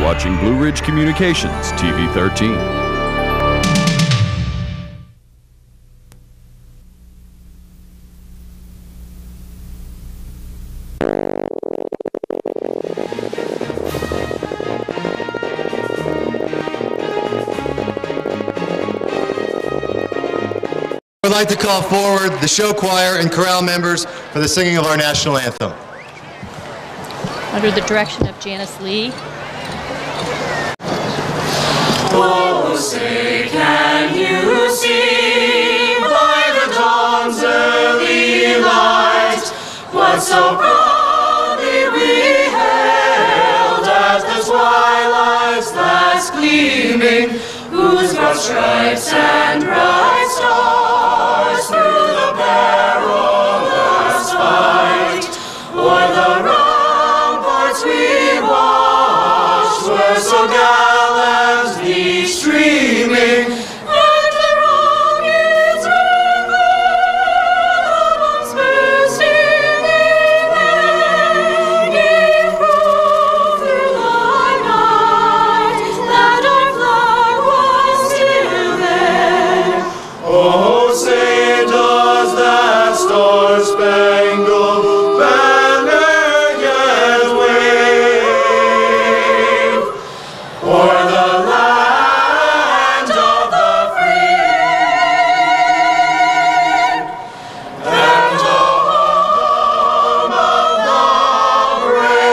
watching Blue Ridge Communications, TV 13. I'd like to call forward the show choir and chorale members for the singing of our national anthem. Under the direction of Janice Lee. Oh, say can you see by the dawn's early light what so proudly we hailed as the twilight's last gleaming, whose broad stripes and bright stars through the perilous fight o'er the ramparts we watched were so gallantly streaming, and the rockets ring once bursting in air, gave proof through the night that our flag was still there. Oh, say does that star-spangled banner yet wave o'er the land of the free and home of the brave?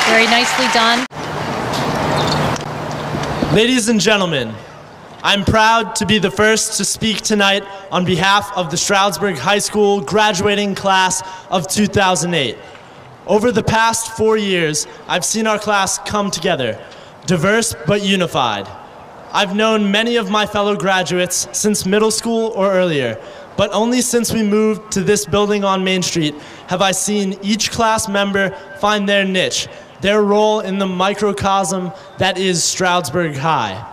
Very nicely done. Ladies and gentlemen, I'm proud to be the first to speak tonight on behalf of the Stroudsburg High School graduating class of 2008. Over the past 4 years, I've seen our class come together, diverse but unified. I've known many of my fellow graduates since middle school or earlier, but only since we moved to this building on Main Street have I seen each class member find their niche, their role in the microcosm that is Stroudsburg High.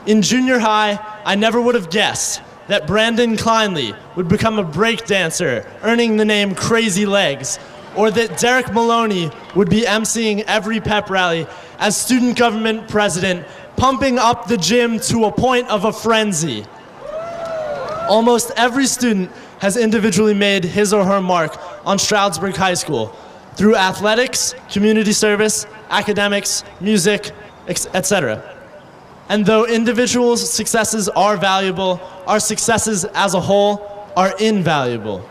In junior high, I never would have guessed that Brandon Kleinley would become a break dancer, earning the name Crazy Legs, or that Derek Maloney would be emceeing every pep rally as student government president, pumping up the gym to a point of a frenzy. Almost every student has individually made his or her mark on Stroudsburg High School through athletics, community service, academics, music, etc. And though individuals' successes are valuable, our successes as a whole are invaluable.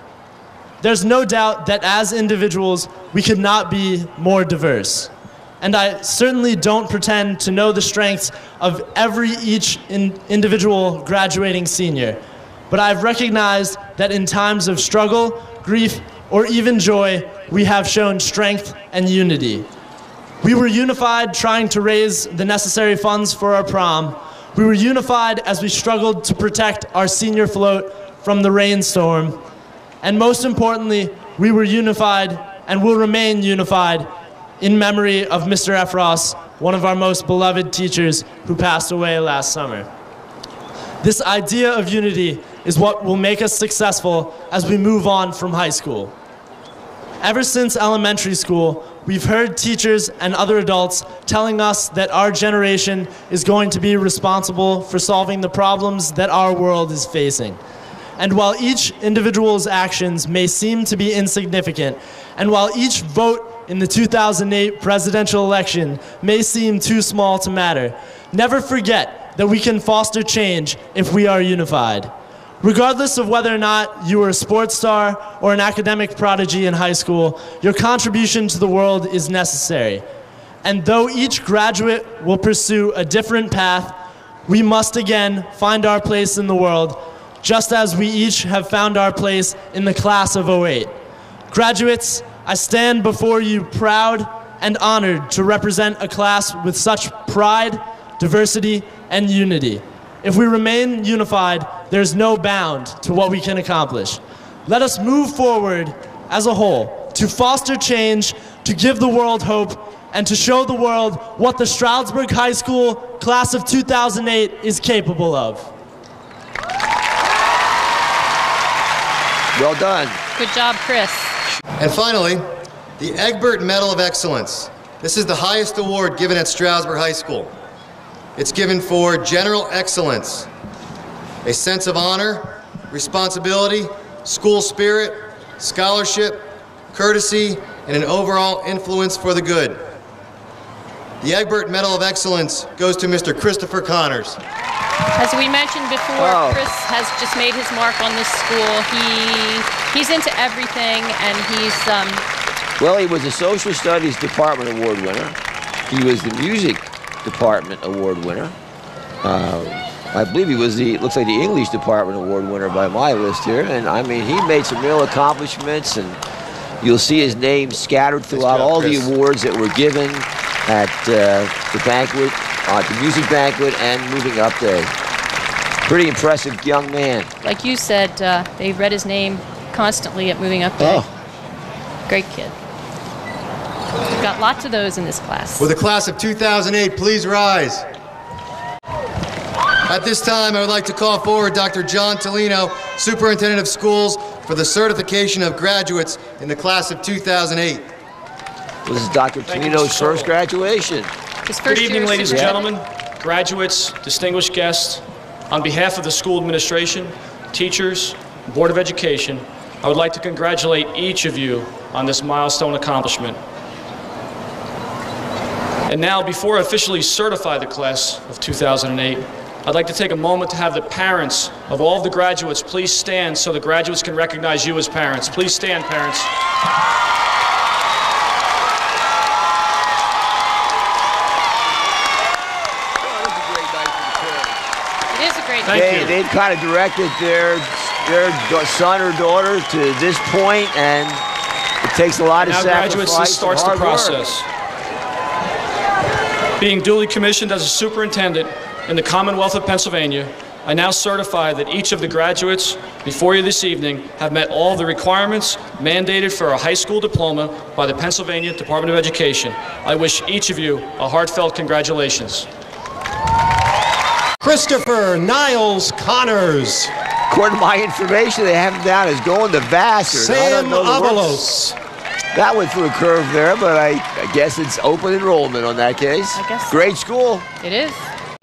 There's no doubt that as individuals, we could not be more diverse. And I certainly don't pretend to know the strengths of each individual graduating senior. But I've recognized that in times of struggle, grief, or even joy, we have shown strength and unity. We were unified trying to raise the necessary funds for our prom. We were unified as we struggled to protect our senior float from the rainstorm. And most importantly, we were unified and will remain unified in memory of Mr. F. Ross, one of our most beloved teachers who passed away last summer. This idea of unity is what will make us successful as we move on from high school. Ever since elementary school, we've heard teachers and other adults telling us that our generation is going to be responsible for solving the problems that our world is facing. And while each individual's actions may seem to be insignificant, and while each vote in the 2008 presidential election may seem too small to matter, never forget that we can foster change if we are unified. Regardless of whether or not you were a sports star or an academic prodigy in high school, your contribution to the world is necessary. And though each graduate will pursue a different path, we must again find our place in the world, just as we each have found our place in the class of '08. Graduates, I stand before you proud and honored to represent a class with such pride, diversity, and unity. If we remain unified, there's no bound to what we can accomplish. Let us move forward as a whole to foster change, to give the world hope, and to show the world what the Stroudsburg High School class of 2008 is capable of. Well done. Good job, Chris. And finally, the Egbert Medal of Excellence. This is the highest award given at Stroudsburg High School. It's given for general excellence, a sense of honor, responsibility, school spirit, scholarship, courtesy, and an overall influence for the good. The Egbert Medal of Excellence goes to Mr. Christopher Connors. As we mentioned before, Chris has just made his mark on this school. He's into everything, and he's... Well, he was a Social Studies Department Award winner. He was the Music Department Award winner. I believe he was looks like the English Department Award winner by my list here. And I mean, he made some real accomplishments, and you'll see his name scattered throughout all the awards that were given at the banquet, the music banquet, and moving up day. Pretty impressive young man. Like you said, they read his name constantly at moving up day. Great kid. We've got lots of those in this class. For the class of 2008, please rise. At this time, I would like to call forward Dr. John Tolino, Superintendent of Schools, for the certification of graduates in the class of 2008. This is Dr. Tolino's first graduation. Good evening, ladies and gentlemen, graduates, distinguished guests. On behalf of the school administration, teachers, Board of Education, I would like to congratulate each of you on this milestone accomplishment. And now, before I officially certify the class of 2008, I'd like to take a moment to have the parents of all of the graduates please stand so the graduates can recognize you as parents. Please stand, parents. It is a great Thank night. you. They've kind of directed their son or daughter to this point, and it takes a lot of sacrifice. Now, graduates, this starts the process. Being duly commissioned as a superintendent in the Commonwealth of Pennsylvania, I now certify that each of the graduates before you this evening have met all the requirements mandated for a high school diploma by the Pennsylvania Department of Education. I wish each of you a heartfelt congratulations. Christopher Niles Connors. According to my information, they have him down as going to Vassar. Sam Avalos. That went through a curve there, but I guess it's open enrollment on that case. I guess so. Great school. It is.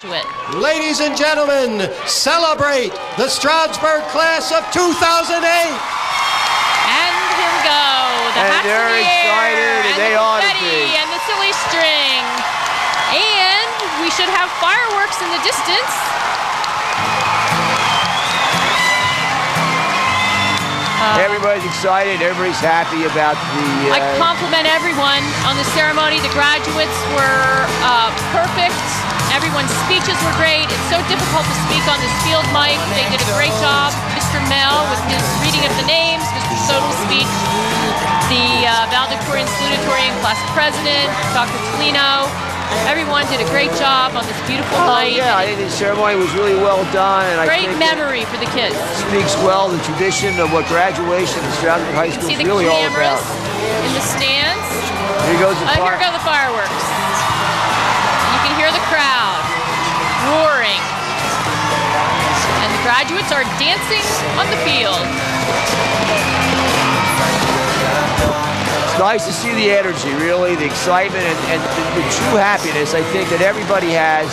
To it. Ladies and gentlemen, celebrate the Stroudsburg class of 2008. And here we go. The And hats they're in the excited, air, and and they the ought to confetti, be. and the silly string. And we should have fireworks in the distance. Everybody's excited. Everybody's happy about the... I compliment everyone on the ceremony. The graduates were perfect. Everyone's speeches were great. It's so difficult to speak on this field mic. They did a great job. Mr. Mel with his reading of the names, Mr. Soto's speech, the valedictorian, salutatorian class president, Dr. Tolino. Everyone did a great job on this beautiful night. Yeah, I think the ceremony was really well done. And Great I think memory for the kids. it speaks well the tradition of what graduation at Stroudsburg High School See is the really all cameras about. in the stands. Here goes the Here go the fireworks. You can hear the crowd roaring. And the graduates are dancing on the field. It's nice to see the energy, really, the excitement, and the true happiness, I think, that everybody has,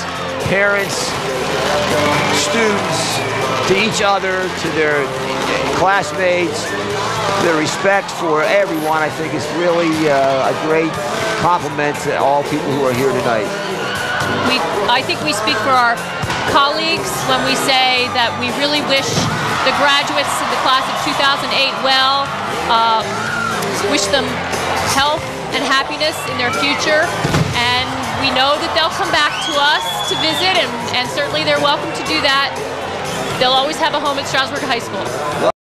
parents, students, to each other, to their classmates, their respect for everyone, I think is really a great compliment to all people who are here tonight. I think we speak for our colleagues when we say that we really wish the graduates of the class of 2008 well, wish them health and happiness in their future, and we know that they'll come back to us to visit, and certainly they're welcome to do that. They'll always have a home at Stroudsburg High School.